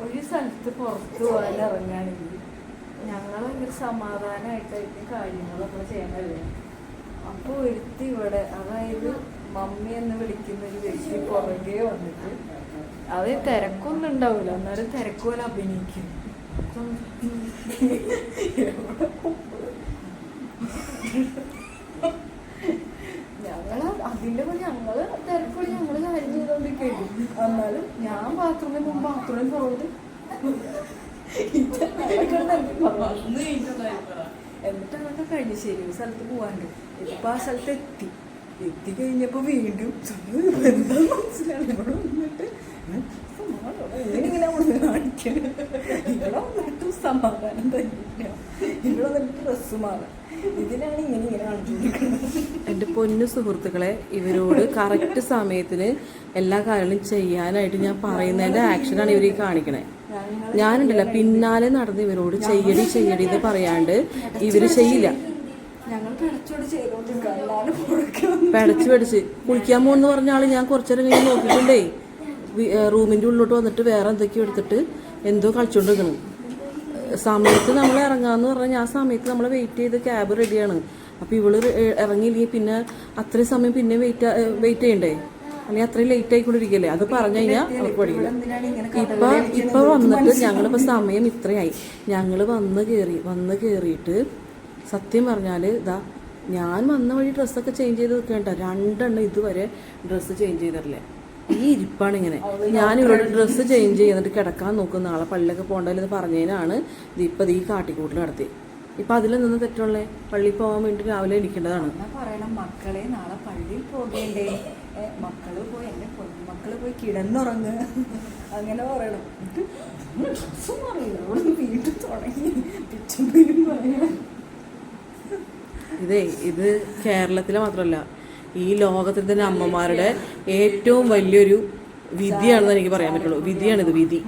ഒരു സ്ഥലത്ത് പുറത്ത് പോകാൻ ഇറങ്ങുകയാണെങ്കിൽ ഞങ്ങൾ ഭയങ്കര സമാധാനമായിട്ടായിരിക്കും കാര്യങ്ങളൊക്കെ ചെയ്യാൻ കഴിയും. അപ്പോൾ ഒരുത്തി ഇവിടെ, അതായത് മമ്മി എന്ന് വിളിക്കുന്ന ഒരു വ്യക്തി പുറകെ വന്നിട്ട്, അത് തിരക്കൊന്നും ഉണ്ടാവില്ല, എന്നാലും തിരക്ക് പോലെ അഭിനയിക്കും. അതിൻ്റെ ഞങ്ങള് തിരക്കുള്ള ഞങ്ങള് കാര്യം ചെയ്തോണ്ടിരിക്കും. എന്നാലും ഞാൻ ബാത്റൂമിൽ പോകുന്നത് എന്നിട്ട് അതൊക്കെ കഴിഞ്ഞ് ശരി ഒരു സ്ഥലത്ത് പോവാണ്ട് ഇപ്പൊ ആ സ്ഥലത്ത് എത്തിക്കഴിഞ്ഞപ്പോ വീണ്ടും എന്താ മനസ്സിലാണ് ഇവിടെ വന്നിട്ട് ഇങ്ങനെ കാണിക്കണം. ഇവിടെ വന്നിട്ട് സമാധാനം തന്നില്ല, ഇവിടെ വന്നിട്ട് ഡ്രസ്സ് മാറാം. ഇതിനാണ് ഇങ്ങനെ കാണിച്ചിരിക്കുന്നത്. എൻ്റെ പൊന്നു സുഹൃത്തുക്കളെ, ഇവരോട് കറക്റ്റ് സമയത്തിന് എല്ലാ കാര്യങ്ങളും ചെയ്യാനായിട്ട് ഞാൻ പറയുന്നതിൻ്റെ ആക്ഷനാണ് ഇവർ കാണിക്കണേ. ഞാനുണ്ടല്ല പിന്നാലെ നടന്ന് ഇവരോട് ചെയ്യടി എന്ന് പറയാണ്ട് ഇവര് ചെയ്യില്ല. പെടച്ച് കുളിക്കാൻ പോകുന്ന പറഞ്ഞ ആള് ഞാൻ കുറച്ചേരം കഴിഞ്ഞ് നോക്കിയിട്ടുണ്ടേ, റൂമിൻ്റെ ഉള്ളിലോട്ട് വന്നിട്ട് വേറെ എന്തൊക്കെയോ എടുത്തിട്ട് എന്തോ കളിച്ചോണ്ടിരിക്കണം. സമയത്ത് നമ്മൾ ഇറങ്ങാന്ന് പറഞ്ഞാൽ ആ സമയത്ത് നമ്മൾ വെയിറ്റ് ചെയ്ത് ക്യാബ് റെഡിയാണ്. അപ്പോൾ ഇവള് ഇറങ്ങിയില്ലെങ്കിൽ പിന്നെ അത്രയും സമയം പിന്നെ വെയിറ്റ് ചെയ്യണ്ടേ, അല്ലെങ്കിൽ അത്രയും ലേറ്റ് ആയിക്കൊണ്ടിരിക്കല്ലേ. അത് പറഞ്ഞു കഴിഞ്ഞാൽ അവർക്ക് പഠിക്കില്ല. ഇപ്പൊ വന്നിട്ട് ഞങ്ങളിപ്പോൾ സമയം ഇത്രയായി, ഞങ്ങൾ വന്ന് കയറിയിട്ട് സത്യം പറഞ്ഞാൽ ഇതാ ഞാൻ വന്ന വഴി ഡ്രസ്സൊക്കെ ചേഞ്ച് ചെയ്ത് നിൽക്കേണ്ട, 2 എണ്ണം ഇതുവരെ ഡ്രസ്സ് ചേഞ്ച് ചെയ്തിട്ടില്ലേ. ഈ ഇരിപ്പാണ് ഇങ്ങനെ. ഞാനിവരോട് ഡ്രസ്സ് ചേഞ്ച് ചെയ്തിട്ട് കിടക്കാൻ നോക്കും, നാളെ പള്ളിയിലൊക്കെ പോകണ്ടല്ലെന്ന് പറഞ്ഞതിനാണ് ഇതിപ്പോൾ ഈ കാട്ടിക്കൂട്ടിൽ നടത്തി. ഇപ്പം അതിൽ നിന്ന് തെറ്റുള്ളേ, പള്ളിയിൽ പോകാൻ വേണ്ടി രാവിലെ എണീക്കേണ്ടതാണ്. പറയണം മക്കളെ നാളെ പള്ളിയിൽ പോകേണ്ടേ, മക്കള് പോയി എൻ്റെ പൊന്മക്കള് പോയി കിടന്നുറങ്ങുക അങ്ങനെ പറയണം. ഡ്രസ്സും അറിയില്ല അവിടെ വീട്ടിൽ തുടങ്ങി പിച്ചും പറയണം. ഇത് കേരളത്തിലെ മാത്രമല്ല ഈ ലോകത്തിൽ തന്നെ അമ്മമാരുടെ ഏറ്റവും വലിയൊരു വിധിയാണെന്ന് എനിക്ക് പറയാൻ പറ്റുള്ളൂ. വിധിയാണിത്, വിധി.